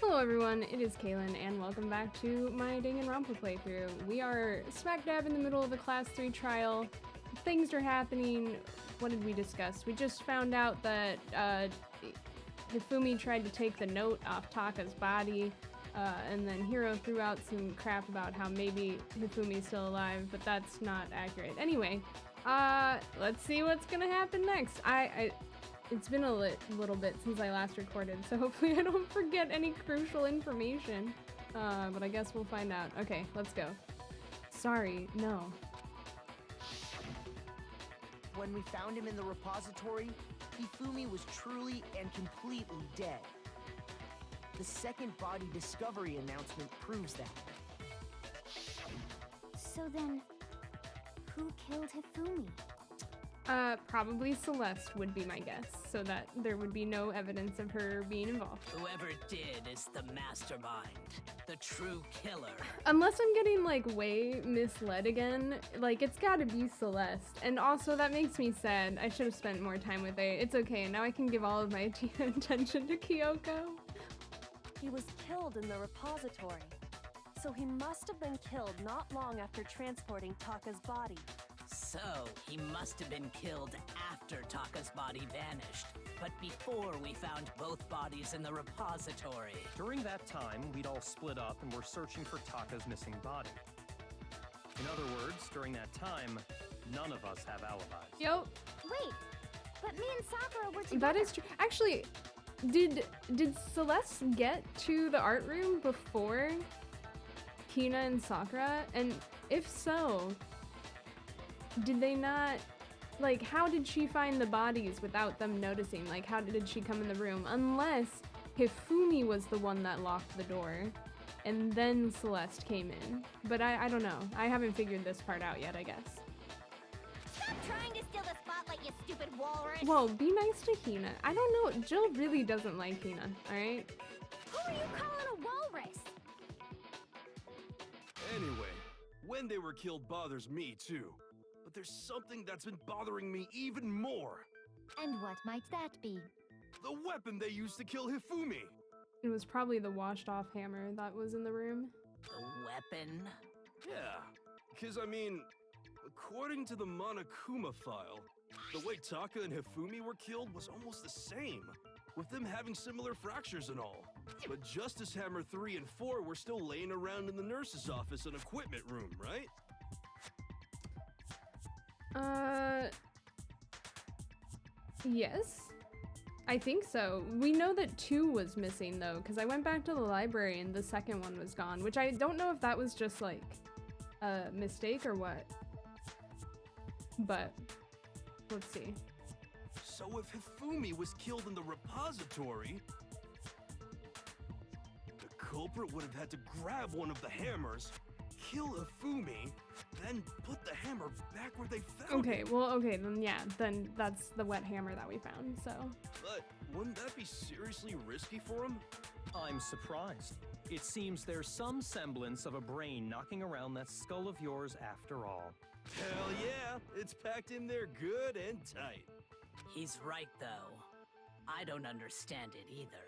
Hello everyone, it is Kaahlan, and welcome back to my Danganronpa playthrough. We are smack dab in the middle of a Class 3 trial. Things are happening. What did we discuss? We just found out that Hifumi tried to take the note off Taka's body, and then Hiro threw out some crap about how maybe Hifumi's still alive, but that's not accurate. Anyway, let's see what's gonna happen next. It's been a little bit since I last recorded, so hopefully I don't forget any crucial information. But I guess we'll find out. Okay, let's go. Sorry, no. When we found him in the repository, Hifumi was truly and completely dead. The second body discovery announcement proves that. So then, who killed Hifumi? Probably Celeste would be my guess, so that there would be no evidence of her being involved. Whoever did is the mastermind, the true killer. Unless I'm getting, like, way misled again, like, it's gotta be Celeste. And also, that makes me sad. I should have spent more time with her. It's okay, now I can give all of my attention to Kyoko. He was killed in the repository, so he must have been killed not long after transporting Taka's body. So, he must have been killed after Taka's body vanished, but before we found both bodies in the repository. During that time, we'd all split up and were searching for Taka's missing body. In other words, during that time, none of us have alibis. Yo. Wait, but me and Sakura were together. That is true. Actually, did Celeste get to the art room before Hina and Sakura? And if so, did they not, like, how did she find the bodies without them noticing? Like, how did she come in the room? Unless Hifumi was the one that locked the door, and then Celeste came in. But I don't know. I haven't figured this part out yet, I guess. Stop trying to steal the spotlight, you stupid walrus! Whoa, be nice to Hina. I don't know. Jill really doesn't like Hina, alright? Who are you calling a walrus? Anyway, when they were killed bothers me too. But there's something that's been bothering me even more. And what might that be? The weapon they used to kill Hifumi. It was probably the washed-off hammer that was in the room. The weapon? Yeah, because I mean, according to the Monokuma file, the way Taka and Hifumi were killed was almost the same, with them having similar fractures and all. But Justice Hammer 3 and 4 were still laying around in the nurse's office and equipment room, right? Yes. I think so. We know that 2 was missing, though, because I went back to the library and the second one was gone, which I don't know if that was just, like, a mistake or what. But, let's see. So if Hifumi was killed in the repository, the culprit would have had to grab one of the hammers, kill Hifumi, then put the hammer back where they found it. Okay, then yeah, then that's the wet hammer that we found, so. But wouldn't that be seriously risky for him? I'm surprised. It seems there's some semblance of a brain knocking around that skull of yours after all. Hell yeah, it's packed in there good and tight. He's right, though. I don't understand it either.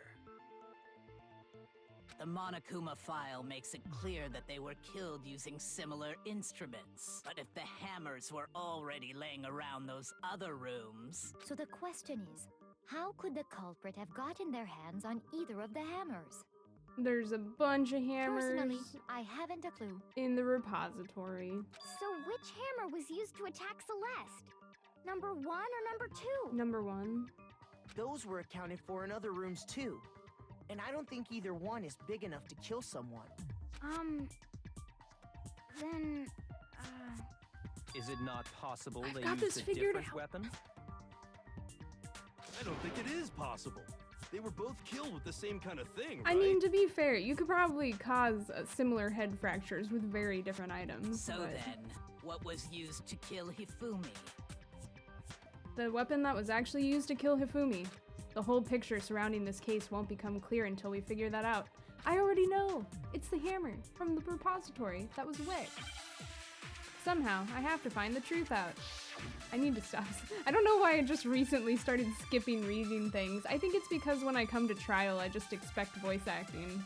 The Monokuma file makes it clear that they were killed using similar instruments. But if the hammers were already laying around those other rooms... So the question is, how could the culprit have gotten their hands on either of the hammers? There's a bunch of hammers. Personally, I haven't a clue. In the repository. So which hammer was used to attack Celeste? Number 1 or number 2? Number 1. Those were accounted for in other rooms too. And I don't think either one is big enough to kill someone. Then, Is it not possible they got this used a figured different out. weapon? I don't think it is possible. They were both killed with the same kind of thing, right? I mean, to be fair, you could probably cause similar head fractures with very different items. So but then, what was used to kill Hifumi? the weapon that was actually used to kill Hifumi. The whole picture surrounding this case won't become clear until we figure that out. I already know! It's the hammer from the repository that was wet. Somehow, I have to find the truth out. I need to stop. I don't know why I just recently started skipping reading things. I think it's because when I come to trial, I just expect voice acting.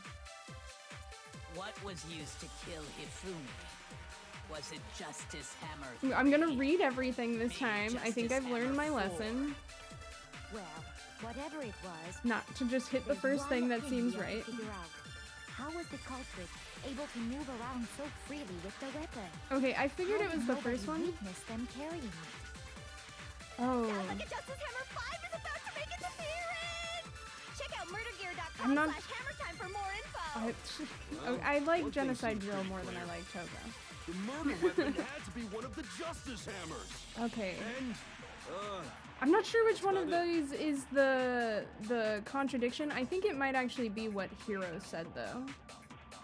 What was used to kill Hifumi? Was it Justice Hammer? I'm gonna read everything this time. I think I've learned my lesson. Well, whatever it was, Not to just hit the there's first one thing that thing seems we have to right. figure out. How was the culprit able to move around so freely with the weapon? Okay, I figured How it was did the nobody first one. witness them carrying it? Oh. Sounds like a Justice Hammer 5 is about to make its appearance! Check out I'm not- murdergear.com/hammertime for more info! I like one thing Genocide seems Drill pretty more than I clear. like Togo. The murder weapon had to be one of the Justice Hammers. Okay. And, I'm not sure which one That's of about those is the contradiction. I think it might actually be what Hiro said though.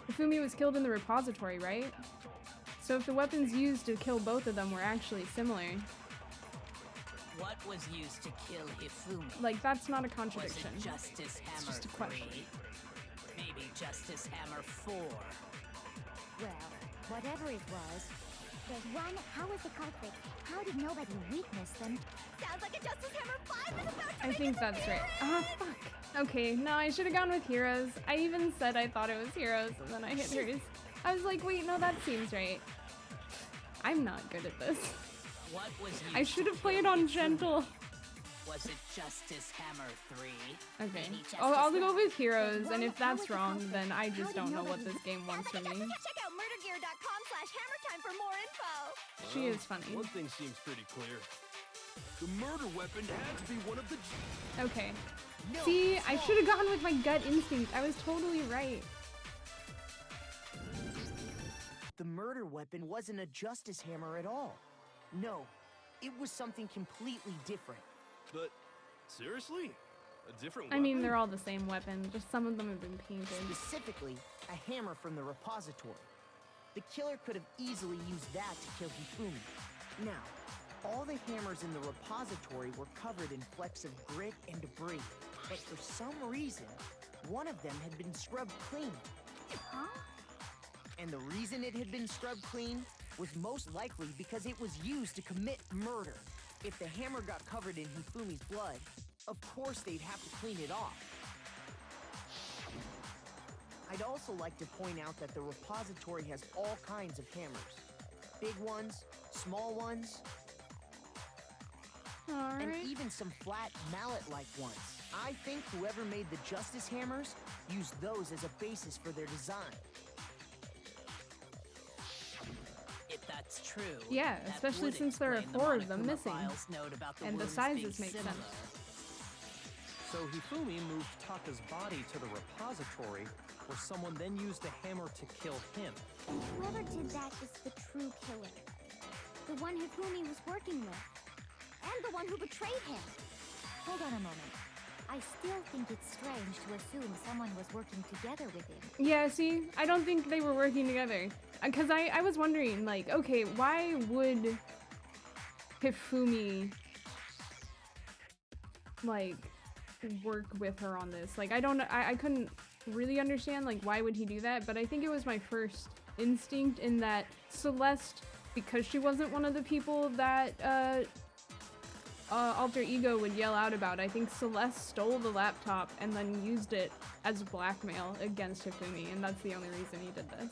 Hifumi was killed in the repository, right? So if the weapons used to kill both of them were actually similar, What was used to kill Hifumi? like that's not a Was contradiction. it Justice Hammer just a question. 3? Maybe Justice Hammer 4? Well, whatever it was, There's one. How was the culprit? How did nobody witness them? Sounds like a Justice Hammer 5 is about to I make think its that's right. appearance! Oh fuck. Okay, no, I should have gone with Heroes. I even said I thought it was Heroes, and then I hit hers. I was like, wait, no, that seems right. I'm not good at this. What was used I should to have played kill on Hifumi? gentle. Was it Justice Hammer 3? Okay. Maybe just I'll as go well. with Heroes, and One, if how that's was the wrong, culprit? then I How just did don't know what nobody- this game wants from me. Check out murdergear.com/hammertime for more info! She is funny. One thing seems pretty clear. The murder weapon had to be one of the... Okay. No, See, it's I wrong. should have gone with my gut instinct. I was totally right. The murder weapon wasn't a Justice Hammer at all. No, it was something completely different. But, seriously? A different I weapon? mean, they're all the same weapon, just some of them have been painted. Specifically, a hammer from the repository. The killer could have easily used that to kill Hifumi. Now, all the hammers in the repository were covered in flecks of grit and debris, but for some reason, one of them had been scrubbed clean. Huh? And the reason it had been scrubbed clean was most likely because it was used to commit murder. If the hammer got covered in Hifumi's blood, of course they'd have to clean it off. I'd also like to point out that the repository has all kinds of hammers. Big ones, small ones, and Alright. even some flat mallet-like ones. I think whoever made the Justice Hammers used those as a basis for their design. If that's true, Yeah, that especially would since there are explain the 4 of them Monokuma missing. file's note about the And the wounds sizes being make sense. similar. So Hifumi moved Taka's body to the repository, where someone then used a hammer to kill him. Whoever did that is the true killer. The one Hifumi was working with. And the one who betrayed him. hold on a moment. I still think it's strange to assume someone was working together with him. Yeah, see, I don't think they were working together. Because I was wondering, like, okay, why would Hifumi, like, work with her on this? Like, I couldn't really understand, like, why would he do that? But I think it was my first instinct in that Celeste, because she wasn't one of the people that, Alter Ego would yell out about. I think Celeste stole the laptop and then used it as blackmail against Hifumi, and that's the only reason he did this.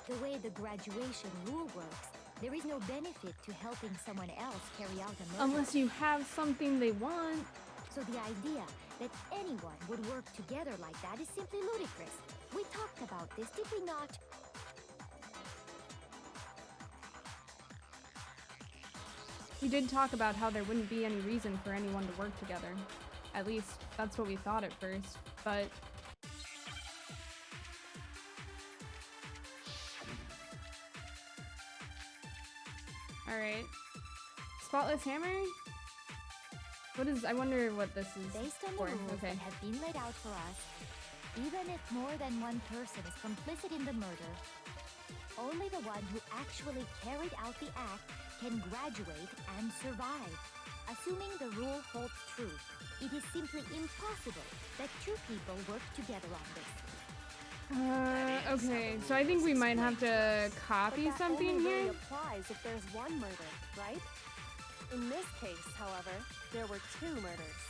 The way the graduation rule works, there is no benefit to helping someone else carry out a murder. Unless you have something they want. So the idea that anyone would work together like that is simply ludicrous. We talked about this, did we not? We did talk about how there wouldn't be any reason for anyone to work together. At least, that's what we thought at first, but... Alright. Spotless Hammer? What is... I wonder what this is Based on for. the rules Okay. that have been laid out for us, even if more than one person is complicit in the murder, only the one who actually carried out the act can graduate and survive. Assuming the rule holds true, it is simply impossible that two people work together on this. Okay, so I think we might have to copy But that something only really here. applies if there's one murder, right? In this case, however, there were 2 murders.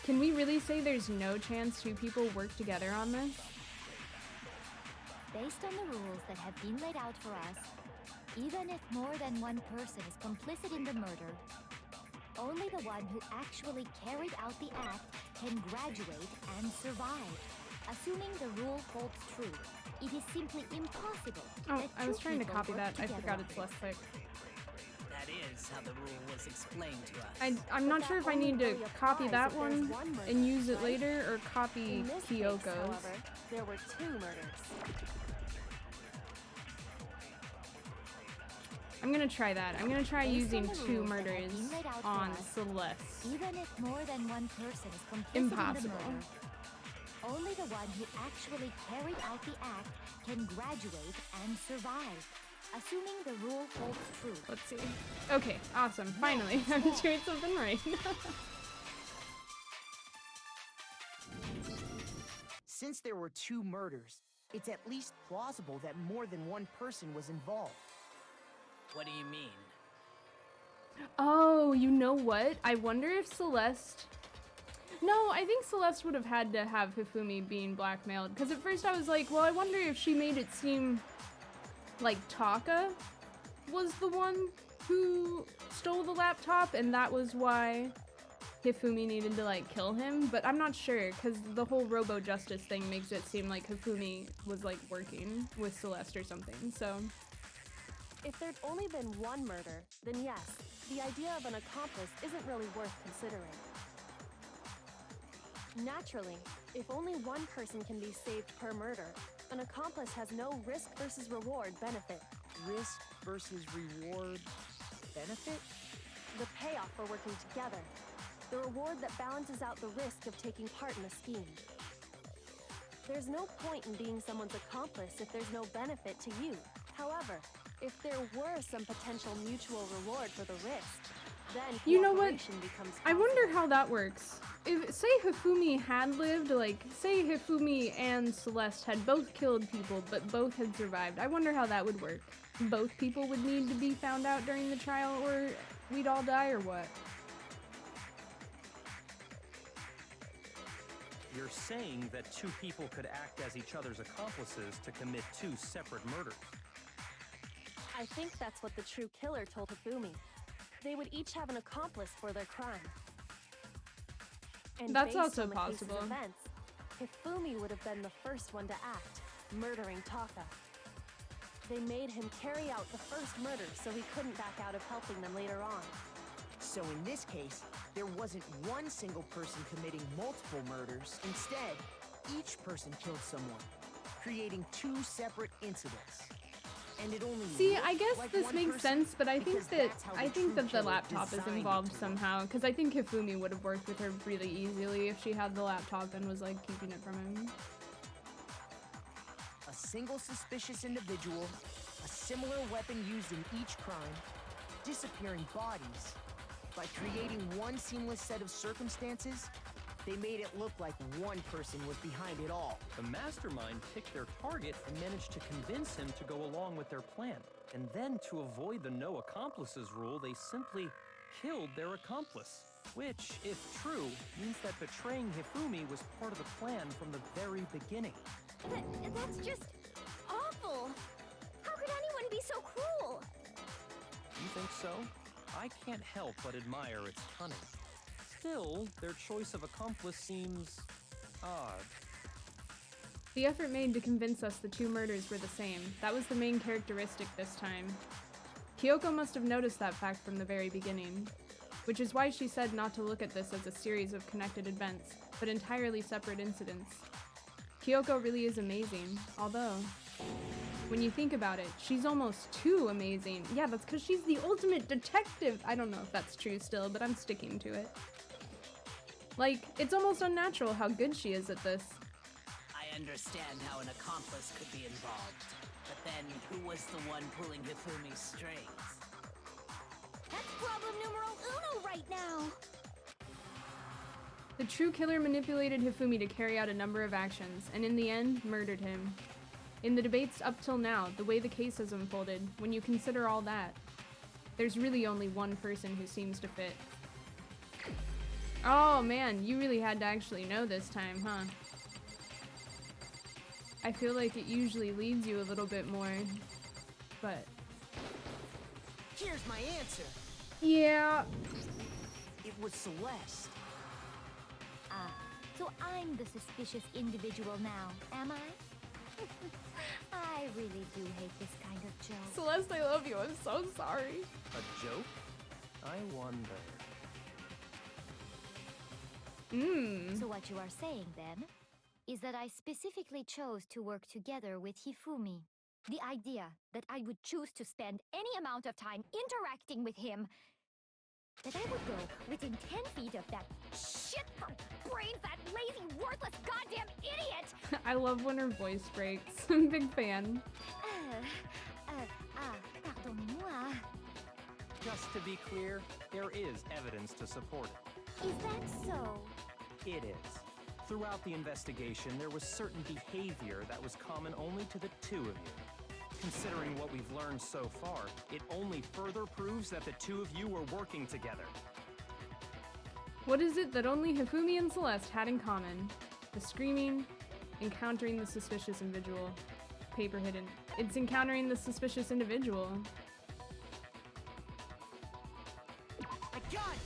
Can we really say there's no chance 2 people work together on this? Based on the rules that have been laid out for us, even if more than one person is complicit in the murder, only the one who actually carried out the act can graduate and survive. Assuming the rule holds true, it is simply impossible. Oh, that I was 2 trying to people copy work that. I together forgot on it's it. less thick. That is how the rule was explained to us. I'm not But sure that if I only need to really copy applies that if there's one one murder, and use it right? later, or copy In this case, Kyoko's. however, there were 2 murders. I'm gonna try that. I'm gonna try Based on using the 2 rules that have murders been laid out for on us, Celeste. Even if more than one person is complicit Impossible. in the murder, only the one who actually carried out the act can graduate and survive. Assuming the rule holds true. Let's see. Okay, awesome. Finally, I'm doing something right. Since there were 2 murders, it's at least plausible that more than one person was involved. What do you mean? Oh, you know what? I wonder if Celeste... No, I think Celeste would have had to have Hifumi being blackmailed. Because at first I was like, well, I wonder if she made it seem like Taka was the one who stole the laptop, and that was why Hifumi needed to, like, kill him. But I'm not sure, because the whole Robo-Justice thing makes it seem like Hifumi was, like, working with Celeste or something, so... If there'd only been one murder, then yes, the idea of an accomplice isn't really worth considering. Naturally, if only one person can be saved per murder, an accomplice has no risk versus reward benefit. Risk versus reward benefit? The payoff for working together. The reward that balances out the risk of taking part in a scheme. There's no point in being someone's accomplice if there's no benefit to you. However, if there were some potential mutual reward for the risk, then You know what? cooperation becomes I wonder possible. how that works. If, say Hifumi had lived, like, say Hifumi and Celeste had both killed people, but both had survived. I wonder how that would work. Both people would need to be found out during the trial, or we'd all die, or what? You're saying that 2 people could act as each other's accomplices to commit 2 separate murders. I think that's what the true killer told Hifumi. They would each have an accomplice for their crime. And That's based also on the case's possible. Events, Hifumi would have been the first one to act, murdering Taka. They made him carry out the first murder so he couldn't back out of helping them later on. So in this case, there wasn't one single person committing multiple murders. Instead, each person killed someone, creating 2 separate incidents. And it only See, looked I guess like this one makes person sense, but I think because that that's how the true the killer laptop is designed it involved to work. somehow, because I think Hifumi would have worked with her really easily if she had the laptop and was, like, keeping it from him. A single suspicious individual, a similar weapon used in each crime, disappearing bodies. By creating one seamless set of circumstances, they made it look like one person was behind it all. The mastermind picked their target and managed to convince him to go along with their plan. And then, to avoid the no accomplices rule, they simply killed their accomplice. Which, if true, means that betraying Hifumi was part of the plan from the very beginning. That's just awful. How could anyone be so cruel? You think so? I can't help but admire its cunning. Still, their choice of accomplice seems odd. The effort made to convince us the 2 murders were the same. That was the main characteristic this time. Kyoko must have noticed that fact from the very beginning, which is why she said not to look at this as a series of connected events, but entirely separate incidents. Kyoko really is amazing, although, when you think about it, she's almost too amazing. Yeah, that's because she's the ultimate detective. I don't know if that's true still, but I'm sticking to it. Like, it's almost unnatural how good she is at this. I understand how an accomplice could be involved. But then, who was the one pulling Hifumi's strings? That's problem numero uno right now. The true killer manipulated Hifumi to carry out a number of actions, and in the end, murdered him. In the debates up till now, the way the case has unfolded, when you consider all that, there's really only one person who seems to fit. Oh man, you really had to actually know this time, huh? I feel like it usually leads you a little bit more, but... Here's my answer. Yeah. It was Celeste. Ah, so I'm the suspicious individual now, am I? I really do hate this kind of joke. Celeste, I love you. I'm so sorry. A joke? I wonder. So what you are saying, then, is that I specifically chose to work together with Hifumi. The idea that I would choose to spend any amount of time interacting with him, that I would go within 10 feet of that shit brain fat, lazy, worthless, goddamn idiot! I love when her voice breaks. I'm a big fan. Pardonnez-moi. Just to be clear, there is evidence to support it. Is that so? It is. Throughout the investigation, there was certain behavior that was common only to the two of you. Considering what we've learned so far, it only further proves that the two of you were working together. What is it that only Hifumi and Celeste had in common? The screaming, encountering the suspicious individual. Paper hidden. It's encountering the suspicious individual. I got it!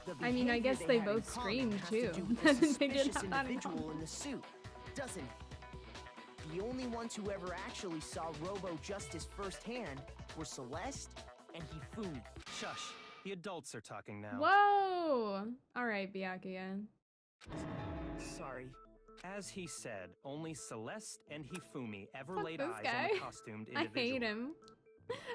The I mean, I behavior guess they had in both common screamed, has too. to do with the They did suspicious have that in individual common. in the suit, doesn't it? The only ones who ever actually saw Robo-Justice firsthand were Celeste and Hifumi. Shush. The adults are talking now. Whoa! Alright, Byakuya. Sorry. As he said, only Celeste and Hifumi ever Fuck laid this eyes guy. on a costumed I individual. hate him.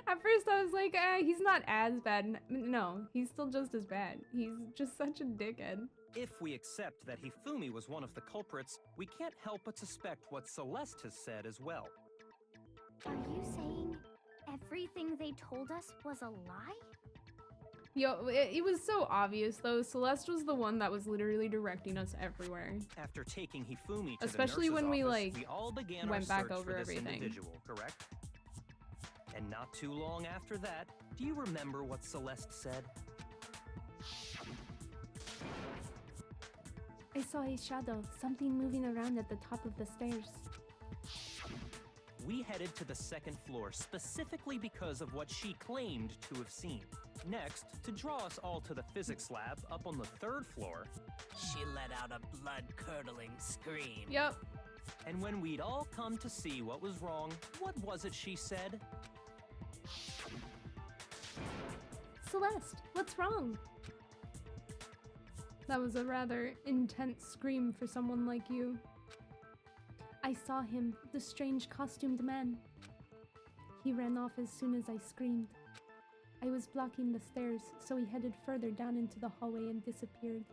At first I was like, he's not as bad. No, he's still just as bad. He's just such a dickhead. If we accept that Hifumi was one of the culprits, we can't help but suspect what Celeste has said as well. Are you saying everything they told us was a lie? Yo, it was so obvious though. Celeste was the one that was literally directing us everywhere. After taking Hifumi to Especially the nurse's when we, office, like, we all began went our back search over for this everything. individual, correct? And not too long after that, do you remember what Celeste said? I saw a shadow, something moving around at the top of the stairs. We headed to the second floor specifically because of what she claimed to have seen. Next, to draw us all to the physics lab up on the third floor. She let out a blood-curdling scream. Yep. And when we'd all come to see what was wrong, what was it she said? Celeste, what's wrong? That was a rather intense scream for someone like you. I saw him, the strange costumed man. He ran off as soon as I screamed. I was blocking the stairs, so he headed further down into the hallway and disappeared.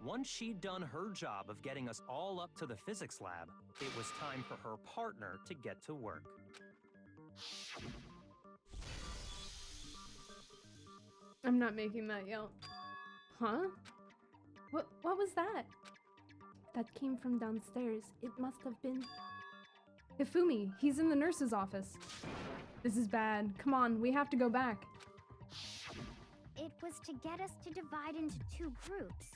Once she'd done her job of getting us all up to the physics lab, it was time for her partner to get to work. I'm not making that yell. Huh? What was that? That came from downstairs. It must have been... Hifumi, he's in the nurse's office. This is bad. Come on, we have to go back. It was to get us to divide into two groups.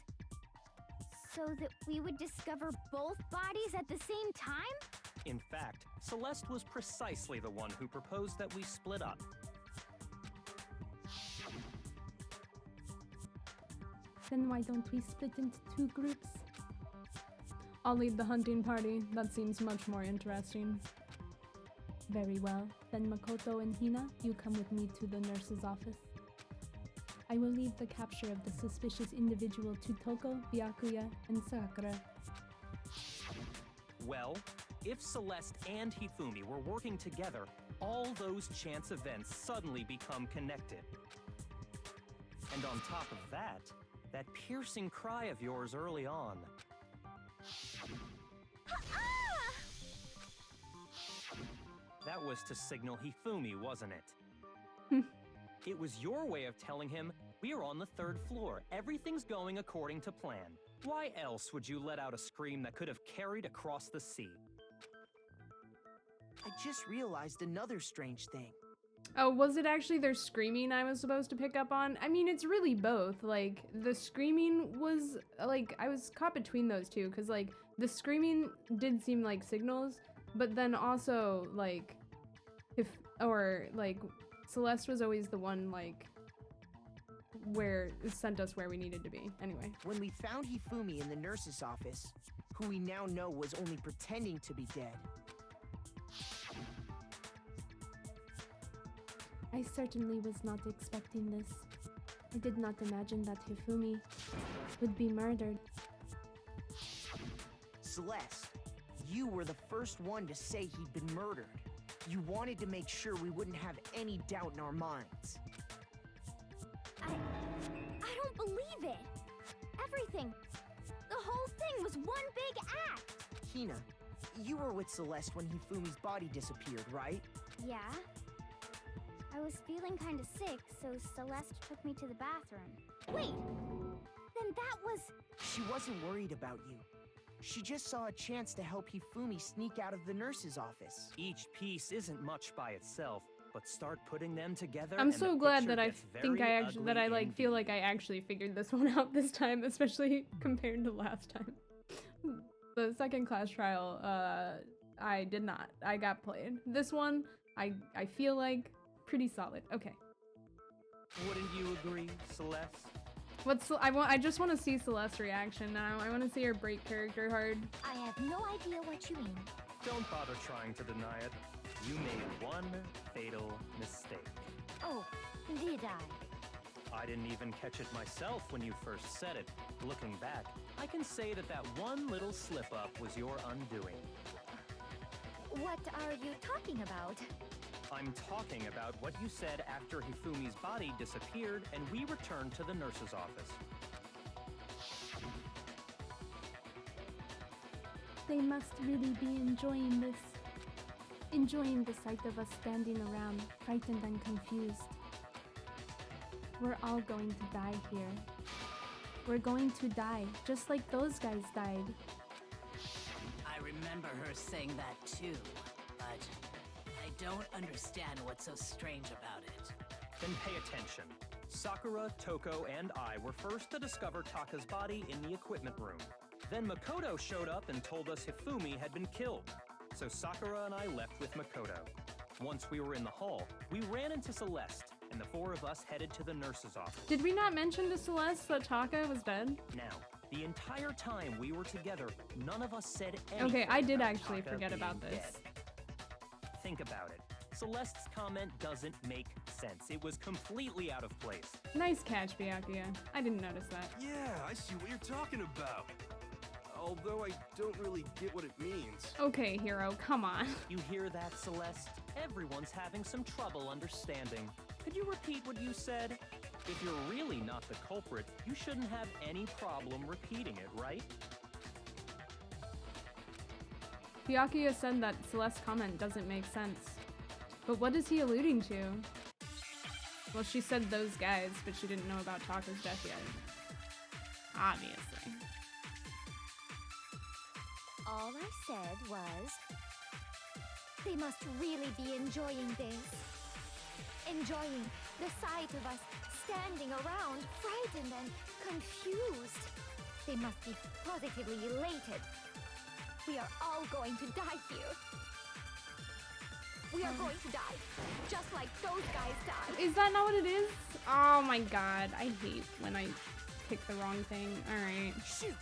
So that we would discover both bodies at the same time? In fact, Celeste was precisely the one who proposed that we split up. Then why don't we split into two groups? I'll lead the hunting party. That seems much more interesting. Very well. Then Makoto and Hina, you come with me to the nurse's office. I will leave the capture of the suspicious individual to Toko, Byakuya, and Sakura. Well, if Celeste and Hifumi were working together, all those chance events suddenly become connected. And on top of that piercing cry of yours early on. That was to signal Hifumi, wasn't it? It was your way of telling him, We are on the 3rd floor. Everything's going according to plan. Why else would you let out a scream that could have carried across the sea? I just realized another strange thing. Oh, was it actually their screaming I was supposed to pick up on? I mean, it's really both. Like, the screaming was, like, I was caught between those two, because, like, the screaming did seem like signals, but then also, like, Celeste was always the one, like, where it sent us where we needed to be. Anyway. When we found Hifumi in the nurse's office, who we now know was only pretending to be dead, I certainly was not expecting this. I did not imagine that Hifumi would be murdered. Celeste, you were the first one to say he'd been murdered. You wanted to make sure we wouldn't have any doubt in our minds. I don't believe it. Everything, the whole thing was one big act. Hina, you were with Celeste when Hifumi's body disappeared, right? Yeah. I was feeling kind of sick, so Celeste took me to the bathroom. Wait! Then that was... She wasn't worried about you. She just saw a chance to help Hifumi sneak out of the nurse's office. Each piece isn't much by itself, but start putting them together. I'm and so the glad picture that I gets think very I actually ugly feel indeed. like I actually figured this one out this time, especially compared to last time. The second class trial, I did not. I got played. This one, I feel like pretty solid. Okay. Wouldn't you agree, Celeste? I just want to see Celeste's reaction now. I want to see her break character hard. I have no idea what you mean. Don't bother trying to deny it. You made one fatal mistake. Oh, did I? I didn't even catch it myself when you first said it. Looking back, I can say that that one little slip-up was your undoing. What are you talking about? I'm talking about what you said after Hifumi's body disappeared and we returned to the nurse's office. They must really be enjoying this. Enjoying the sight of us standing around, frightened and confused. We're all going to die here. We're going to die, just like those guys died. I remember her saying that too, but I don't understand what's so strange about it. Then pay attention. Sakura, Toko, and I were first to discover Taka's body in the equipment room. Then Makoto showed up and told us Hifumi had been killed. So Sakura and I left with Makoto. Once we were in the hall, we ran into Celeste, and the four of us headed to the nurse's office. Did we not mention to Celeste that Taka was dead? Now, the entire time we were together, none of us said anything. Okay, I did about actually Taka forget being about this. dead. Think about it. Celeste's comment doesn't make sense. It was completely out of place. Nice catch, Byakuya. I didn't notice that. Yeah, I see what you're talking about. Although I don't really get what it means. Okay, hero, come on. You hear that, Celeste? Everyone's having some trouble understanding. Could you repeat what you said? If you're really not the culprit, you shouldn't have any problem repeating it, right? Byakuya said that Celeste's comment doesn't make sense. But what is he alluding to? Well, she said those guys, but she didn't know about Taka's death yet. Obviously. All I said was, they must really be enjoying this. Enjoying the sight of us standing around, frightened and confused. They must be positively elated. We are all going to die here. We are going to die, just like those guys died. Is that not what it is? Oh my god, I hate when I pick the wrong thing. Alright. Shoot!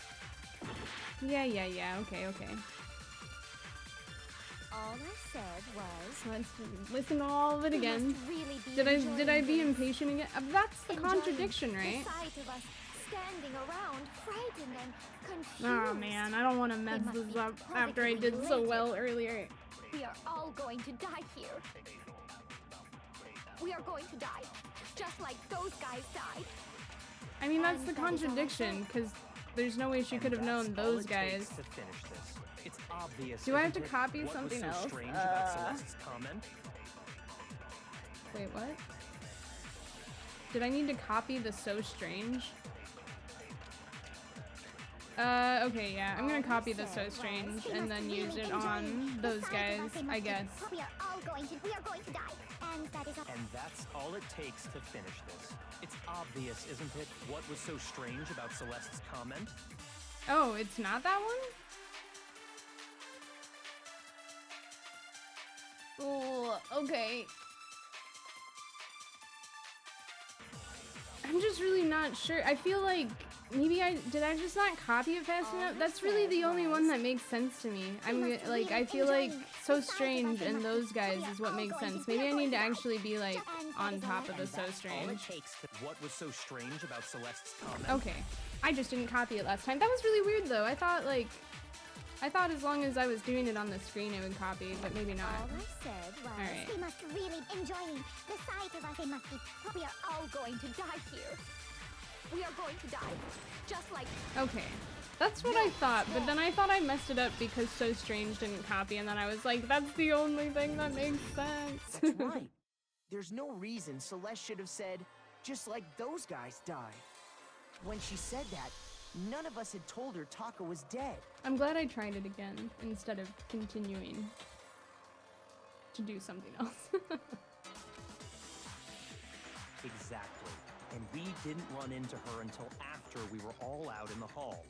Yeah, okay. All I said was, Let's listen to all of it they again. must really be Did I be enjoying this. impatient again? That's the Enjoying contradiction, right? The sight of us standing around, frightened and confused. Oh man, I don't want to mess must this be up after I did so positively well earlier. We are all going to die here. We are going to die, just like those guys died. I mean, that's And the that is all I contradiction, said. because there's no way she could have known That's all those it takes guys. to finish this. It's obvious. Do I have to isn't it, copy what something was so else? strange about Celeste's comment? Wait, what? Did I need to copy the So Strange? Okay, yeah. I'm gonna copy the So Strange and then use it on those guys, I guess. We are going to die. And that is all. And that's all it takes to finish this. It's obvious, isn't it, what was so strange about Celeste's comment? Oh, it's not that one? Oh, okay. I'm just really not sure. I feel like maybe did I just not copy it fast enough? That's really the only one that makes sense to me. I'm like, I feel like So Strange and those guys is what makes sense. Maybe I need to actually be like on top of the So Strange. What was so strange about Celeste's comment? Okay, I just didn't copy it last time. That was really weird though. I thought as long as I was doing it on the screen it would copy, but maybe not. All I said was Alright. we must really enjoy the sight of us. They must be. We are all going to die here. We are going to die, just like. Okay, that's what I thought, but then I thought I messed it up because So Strange didn't copy, and then I was like, that's the only thing that makes sense. That's right. There's no reason Celeste should have said, just like those guys die. When she said that, none of us had told her Taka was dead. I'm glad I tried it again instead of continuing to do something else. Exactly. And we didn't run into her until after we were all out in the hall.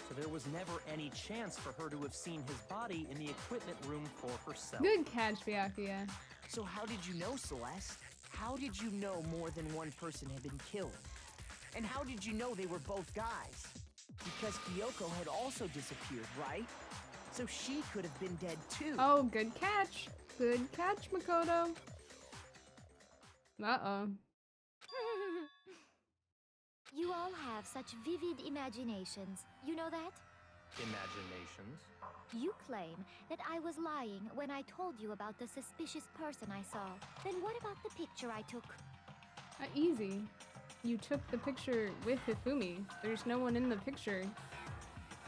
So there was never any chance for her to have seen his body in the equipment room for herself. Good catch, Byakuya. So how did you know, Celeste? How did you know more than one person had been killed? And how did you know they were both guys? Because Kyoko had also disappeared, right? So she could have been dead too. Oh, good catch. Good catch, Makoto. Uh-oh. You all have such vivid imaginations. You know that? Imaginations? You claim that I was lying when I told you about the suspicious person I saw. Then what about the picture I took? Easy. You took the picture with Hifumi. There's no one in the picture.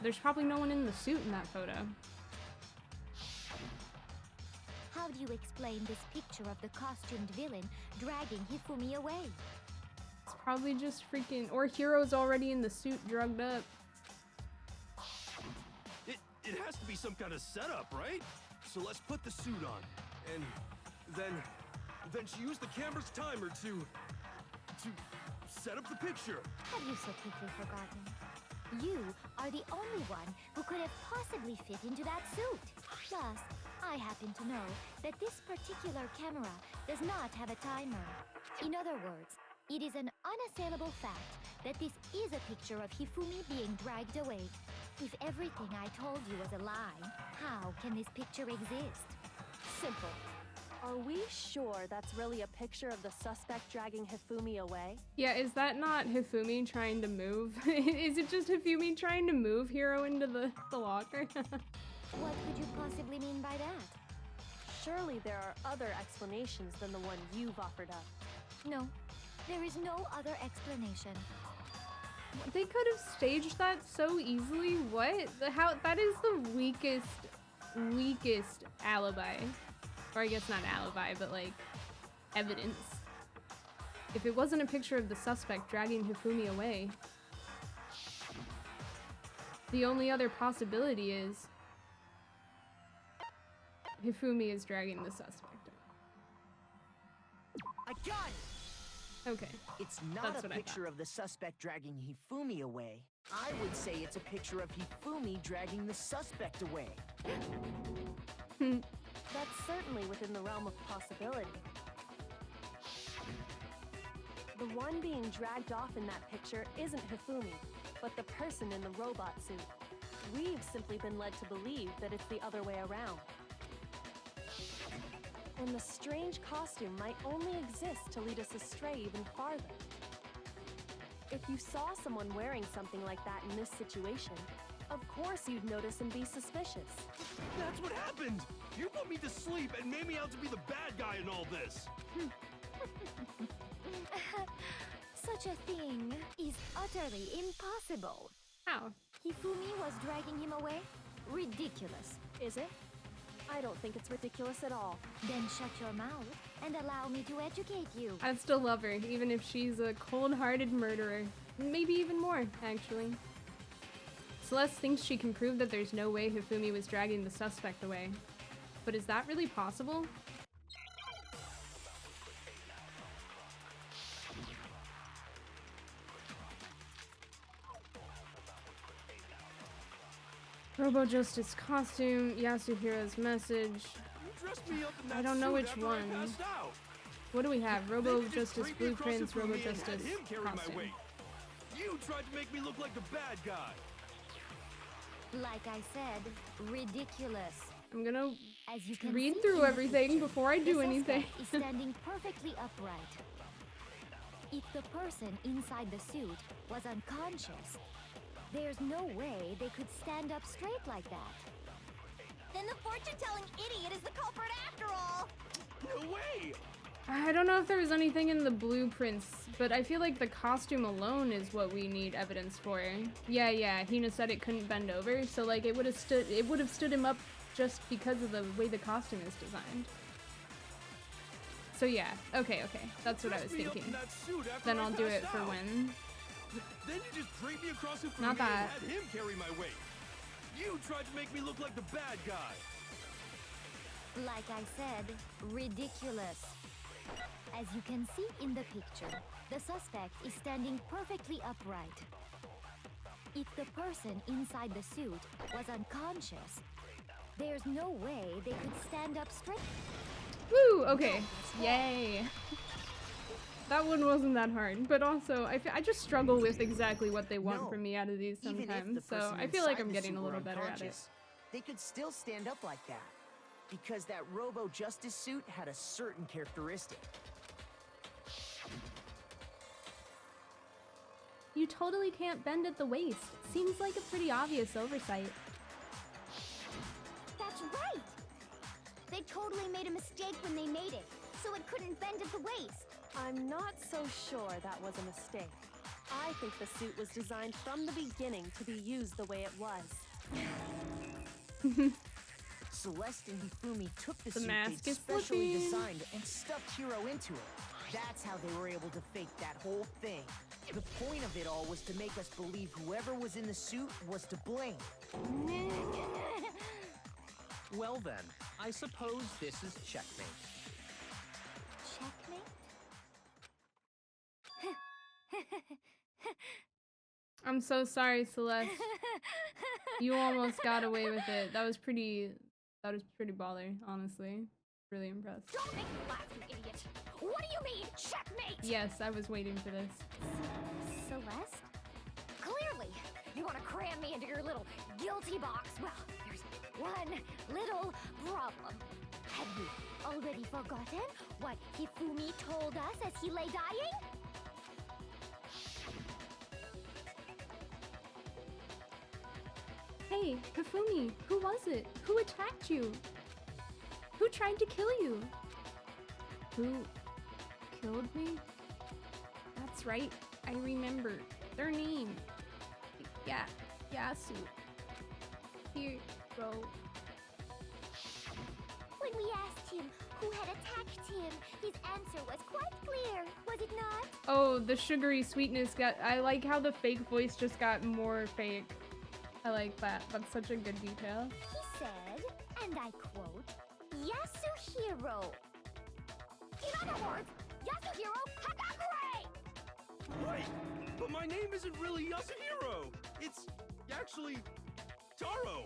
There's probably no one in the suit in that photo. How do you explain this picture of the costumed villain dragging Hifumi away? It's probably just freaking... Or Hiro's already in the suit, drugged up. It has to be some kind of setup, right? So let's put the suit on. And then she used the camera's timer to set up the picture. Have you so quickly forgotten? You are the only one who could have possibly fit into that suit. Plus, I happen to know that this particular camera does not have a timer. In other words, it is an unassailable fact that this is a picture of Hifumi being dragged away. If everything I told you was a lie, how can this picture exist? Simple. Are we sure that's really a picture of the suspect dragging Hifumi away? Yeah, is that not Hifumi trying to move? Is it just Hifumi trying to move Hiro into the locker? What could you possibly mean by that? Surely there are other explanations than the one you've offered up. No, there is no other explanation. They could have staged that so easily. What? How? That is the weakest alibi. Or I guess not alibi, but like evidence. If it wasn't a picture of the suspect dragging Hifumi away, the only other possibility is Hifumi is dragging the suspect. I got it! Okay. It's not a picture of the suspect dragging Hifumi away. I would say it's a picture of Hifumi dragging the suspect away. That's certainly within the realm of possibility. The one being dragged off in that picture isn't Hifumi, but the person in the robot suit. We've simply been led to believe that it's the other way around. And the strange costume might only exist to lead us astray even farther. If you saw someone wearing something like that in this situation, of course you'd notice and be suspicious. That's what happened! You put me to sleep and made me out to be the bad guy in all this! Such a thing is utterly impossible. How? Hifumi was dragging him away? Ridiculous. Is it? I don't think it's ridiculous at all. Then shut your mouth and allow me to educate you. I still love her, even if she's a cold-hearted murderer. Maybe even more, actually. Celeste thinks she can prove that there's no way Hifumi was dragging the suspect away. But is that really possible? Robo Justice costume, Yasuhira's message. You dressed me up in that I don't know suit which after I one. passed out. What do we have? Then Robo you just Justice dragged me across blueprints, the Robo room and had Justice him carry my costume. weight. You tried to make me look like the bad guy. Like I said, ridiculous. I'm gonna As you can read see through in the everything picture, before I the do anything. suspect is standing perfectly upright. If the person inside the suit was unconscious, there's no way they could stand up straight like that. Then the fortune-telling idiot is the culprit after all. No way! I don't know if there was anything in the blueprints, but I feel like the costume alone is what we need evidence for. Yeah, Hina said it couldn't bend over, so like it would have stood him up just because of the way the costume is designed. So yeah, okay, that's what I was Dressed me up thinking. in that suit after Then I I'll do it passed for out. when. Then you just dragged me across the Not and that. had him carry my weight. You tried to make me look like the bad guy. Like I said, ridiculous. As you can see in the picture, the suspect is standing perfectly upright. If the person inside the suit was unconscious, there's no way they could stand up straight. Woo! Okay. Yay. That one wasn't that hard, but also I just struggle with exactly what they want No. from me out of these Even if the sometimes, so person I feel like inside I'm the getting suit a were little better at it. unconscious, they could still stand up like that. Because that Robo Justice suit had a certain characteristic. You totally can't bend at the waist. Seems like a pretty obvious oversight. That's right. They totally made a mistake when they made it, so it couldn't bend at the waist. I'm not so sure that was a mistake. I think the suit was designed from the beginning to be used the way it was. Celeste and Hifumi took the The suit mask they'd is specially flipping. designed and stuffed Hero into it. That's how they were able to fake that whole thing. The point of it all was to make us believe whoever was in the suit was to blame. Well then, I suppose this is checkmate. Checkmate? I'm so sorry, Celeste. You almost got away with it. That was pretty baller, honestly. Really impressed. Don't make me laugh, you idiot. What do you mean, checkmate? Yes, I was waiting for this. Celeste? Clearly, you want to cram me into your little guilty box. Well, there's one little problem. Have you already forgotten what Hifumi told us as he lay dying? Hey, Hifumi, who was it? Who attacked you? Who tried to kill you? Who killed me? That's right, I remember their name. Yeah, Yasu. Hiro. When we asked him who had attacked him, his answer was quite clear, was it not? Oh, the sugary sweetness got. I like how the fake voice just got more fake. I like that. That's such a good detail. He said, and I quote, Yasuhiro. In other words, Yasuhiro Hagakure! Right, but my name isn't really Yasuhiro. It's actually Taro.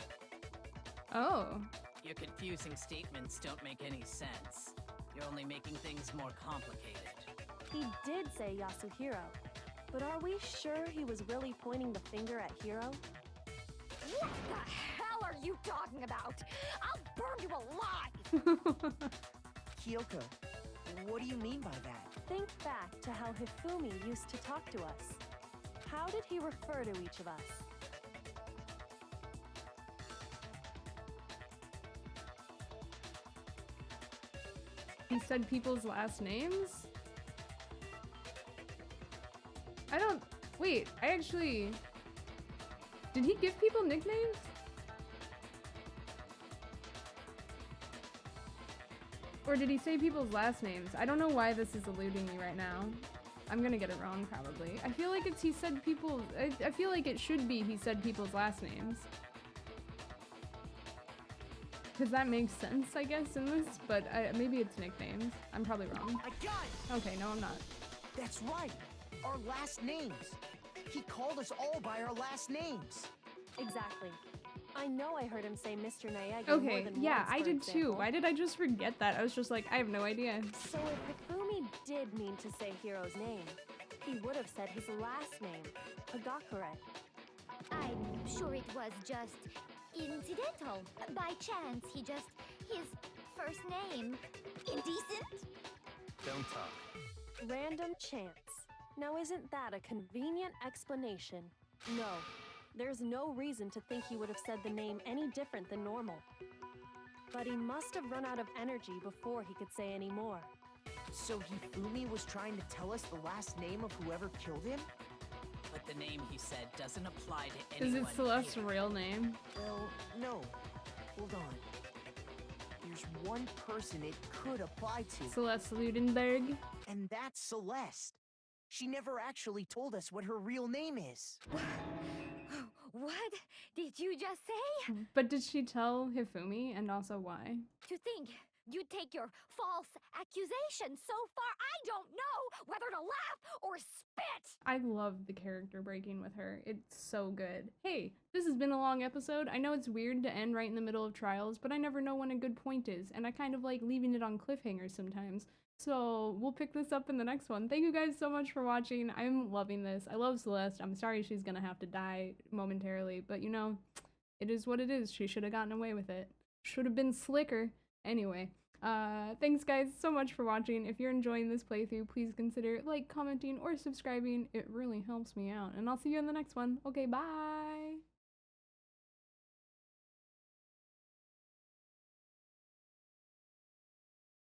Oh. Your confusing statements don't make any sense. You're only making things more complicated. He did say Yasuhiro, but are we sure he was really pointing the finger at Hiro? What the hell are you talking about? I'll burn you alive! Kyoka, what do you mean by that? Think back to how Hifumi used to talk to us. How did he refer to each of us? He said people's last names? I don't. Wait, I actually. Did he give people nicknames? Or did he say people's last names? I don't know why this is eluding me right now. I'm gonna get it wrong, probably. I feel like it's he said people. I feel like it should be he said people's last names. Because that makes sense, I guess, in this, but maybe it's nicknames. I'm probably wrong. I got it! Okay, no, I'm not. That's right. Our last names. He called us all by our last names. Exactly. I know I heard him say Mr. Nayagi more Okay, than yeah, once, I for did too. example. Why did I just forget that? I was just like, I have no idea. So if Hifumi did mean to say Hiro's name, he would have said his last name, Hagakure. I'm sure it was just incidental. By chance, his first name. Indecent? Don't talk. Random chance. Now isn't that a convenient explanation? No. There's no reason to think he would have said the name any different than normal. But he must have run out of energy before he could say any more. So Hifumi was trying to tell us the last name of whoever killed him? But the name he said doesn't apply to Is anyone it Celeste's here. real name? Well, no. Hold on. There's one person it could apply to, Celeste Ludenberg. and that's Celeste. She never actually told us what her real name is. What did you just say? But did she tell Hifumi, and also why? To think you take your false accusation so far, I don't know whether to laugh or spit. I love the character breaking with her. It's so good. Hey, this has been a long episode. I know it's weird to end right in the middle of trials, but I never know when a good point is, and I kind of like leaving it on cliffhangers sometimes. So we'll pick this up in the next one. Thank you guys so much for watching. I'm loving this. I love Celeste. I'm sorry she's gonna have to die momentarily, but you know, it is what it is. She should have gotten away with it. Should have been slicker. Anyway, thanks guys so much for watching. If you're enjoying this playthrough, please consider like, commenting, or subscribing. It really helps me out. And I'll see you in the next one. Okay, bye!